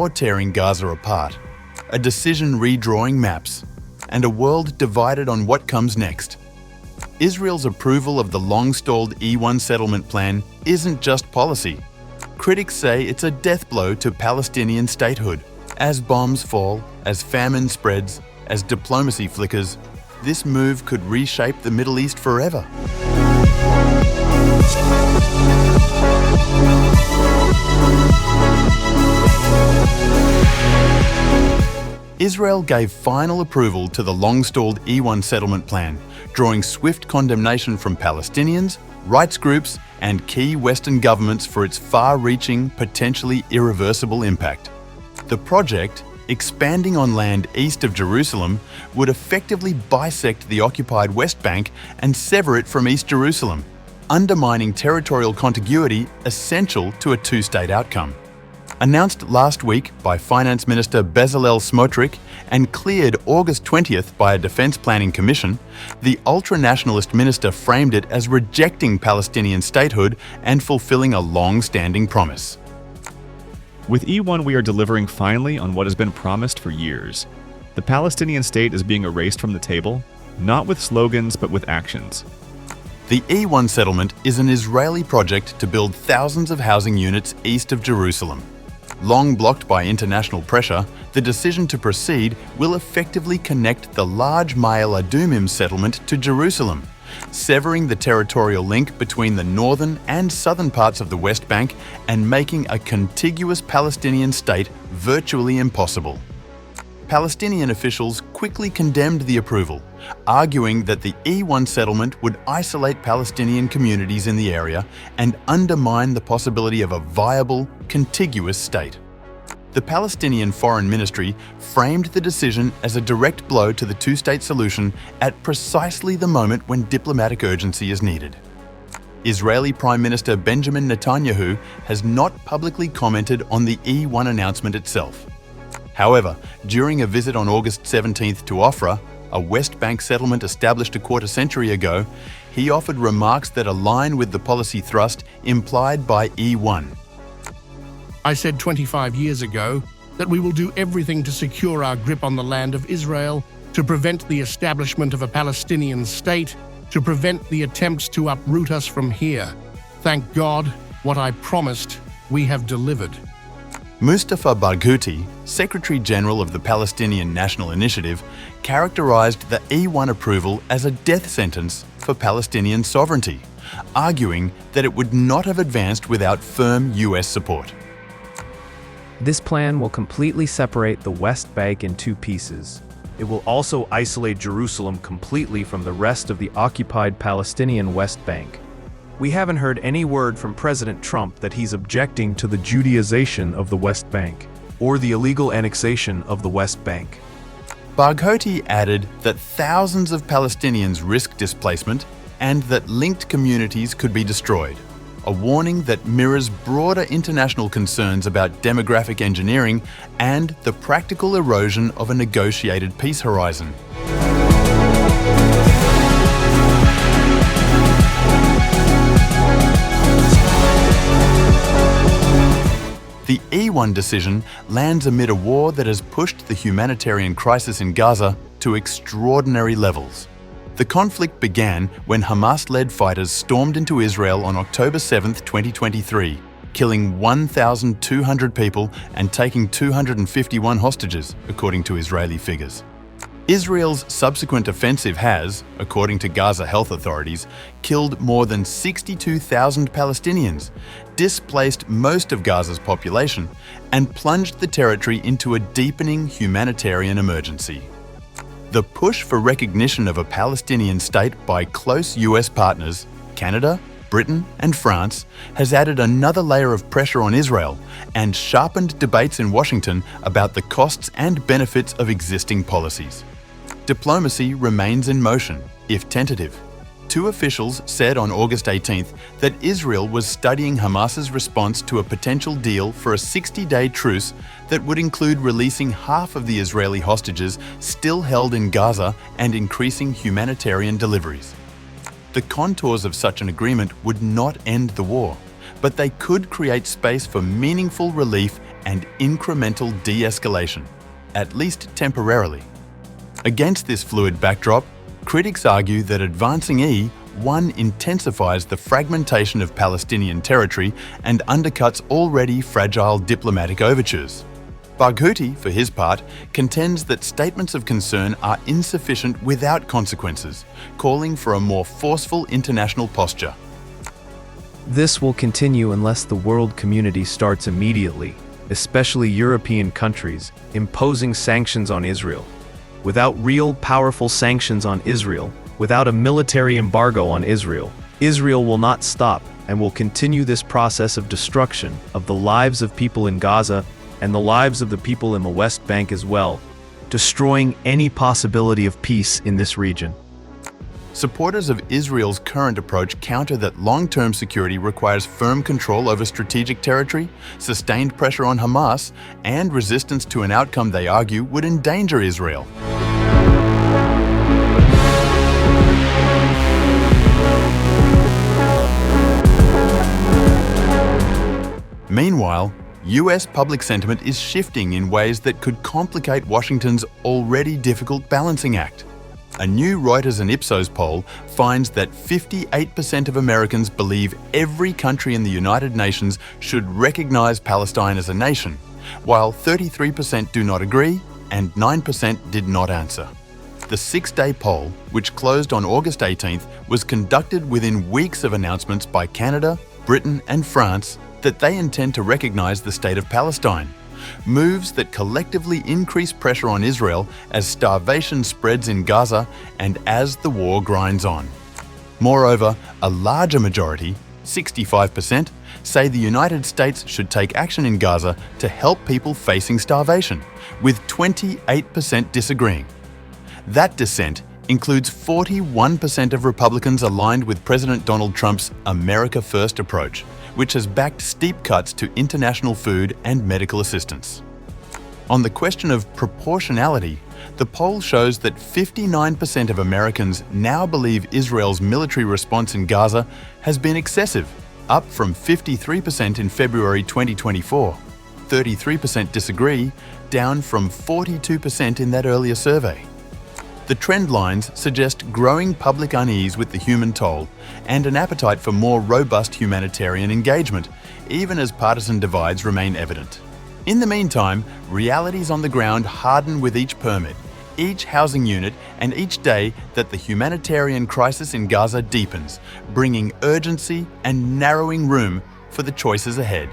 war tearing Gaza apart, a decision redrawing maps, and a world divided on what comes next. Israel's approval of the long-stalled E1 settlement plan isn't just policy. Critics say it's a death blow to Palestinian statehood. As bombs fall, as famine spreads, as diplomacy flickers, this move could reshape the Middle East forever. Israel gave final approval to the long-stalled E1 settlement plan, drawing swift condemnation from Palestinians, rights groups, and key Western governments for its far-reaching, potentially irreversible impact. The project, expanding on land east of Jerusalem, would effectively bisect the occupied West Bank and sever it from East Jerusalem, undermining territorial contiguity essential to a two-state outcome. Announced last week by Finance Minister Bezalel Smotrich and cleared August 20th by a Defence Planning Commission, the ultra-nationalist minister framed it as rejecting Palestinian statehood and fulfilling a long-standing promise. With E1, we are delivering finally on what has been promised for years. The Palestinian state is being erased from the table, not with slogans but with actions. The E1 settlement is an Israeli project to build thousands of housing units east of Jerusalem. Long blocked by international pressure, the decision to proceed will effectively connect the large Ma'ale Adumim settlement to Jerusalem, severing the territorial link between the northern and southern parts of the West Bank and making a contiguous Palestinian state virtually impossible. Palestinian officials quickly condemned the approval, arguing that the E1 settlement would isolate Palestinian communities in the area and undermine the possibility of a viable, contiguous state. The Palestinian Foreign Ministry framed the decision as a direct blow to the two-state solution at precisely the moment when diplomatic urgency is needed. Israeli Prime Minister Benjamin Netanyahu has not publicly commented on the E1 announcement itself. However, during a visit on August 17th to Ofra, a West Bank settlement established a quarter century ago, he offered remarks that align with the policy thrust implied by E1. I said 25 years ago that we will do everything to secure our grip on the land of Israel, to prevent the establishment of a Palestinian state, to prevent the attempts to uproot us from here. Thank God, what I promised, we have delivered. Mustafa Barghouti, Secretary-General of the Palestinian National Initiative, characterized the E1 approval as a death sentence for Palestinian sovereignty, arguing that it would not have advanced without firm US support. This plan will completely separate the West Bank in two pieces. It will also isolate Jerusalem completely from the rest of the occupied Palestinian West Bank. We haven't heard any word from President Trump that he's objecting to the Judaization of the West Bank or the illegal annexation of the West Bank. Barghouti added that thousands of Palestinians risk displacement and that linked communities could be destroyed, a warning that mirrors broader international concerns about demographic engineering and the practical erosion of a negotiated peace horizon. The E1 decision lands amid a war that has pushed the humanitarian crisis in Gaza to extraordinary levels. The conflict began when Hamas-led fighters stormed into Israel on October 7, 2023, killing 1,200 people and taking 251 hostages, according to Israeli figures. Israel's subsequent offensive has, according to Gaza health authorities, killed more than 62,000 Palestinians, displaced most of Gaza's population, and plunged the territory into a deepening humanitarian emergency. The push for recognition of a Palestinian state by close US partners, Canada, Britain, and France, has added another layer of pressure on Israel and sharpened debates in Washington about the costs and benefits of existing policies. Diplomacy remains in motion, if tentative. Two officials said on August 18th that Israel was studying Hamas's response to a potential deal for a 60-day truce that would include releasing half of the Israeli hostages still held in Gaza and increasing humanitarian deliveries. The contours of such an agreement would not end the war, but they could create space for meaningful relief and incremental de-escalation, at least temporarily. Against this fluid backdrop, critics argue that advancing E1 intensifies the fragmentation of Palestinian territory and undercuts already fragile diplomatic overtures. Barghouti, for his part, contends that statements of concern are insufficient without consequences, calling for a more forceful international posture. This will continue unless the world community starts immediately, especially European countries, imposing sanctions on Israel. Without real, powerful sanctions on Israel, without a military embargo on Israel, Israel will not stop and will continue this process of destruction of the lives of people in Gaza and the lives of the people in the West Bank as well, destroying any possibility of peace in this region. Supporters of Israel's current approach counter that long-term security requires firm control over strategic territory, sustained pressure on Hamas, and resistance to an outcome they argue would endanger Israel. Meanwhile, US public sentiment is shifting in ways that could complicate Washington's already difficult balancing act. A new Reuters and Ipsos poll finds that 58% of Americans believe every country in the United Nations should recognize Palestine as a nation, while 33% do not agree and 9% did not answer. The 6-day poll, which closed on August 18th, was conducted within weeks of announcements by Canada, Britain and France that they intend to recognize the state of Palestine, moves that collectively increase pressure on Israel as starvation spreads in Gaza and as the war grinds on. Moreover, a larger majority, 65%, say the United States should take action in Gaza to help people facing starvation, with 28% disagreeing. That dissent includes 41% of Republicans aligned with President Donald Trump's America First approach, which has backed steep cuts to international food and medical assistance. On the question of proportionality, the poll shows that 59% of Americans now believe Israel's military response in Gaza has been excessive, up from 53% in February 2024. 33% disagree, down from 42% in that earlier survey. The trend lines suggest growing public unease with the human toll and an appetite for more robust humanitarian engagement, even as partisan divides remain evident. In the meantime, realities on the ground harden with each permit, each housing unit, and each day that the humanitarian crisis in Gaza deepens, bringing urgency and narrowing room for the choices ahead.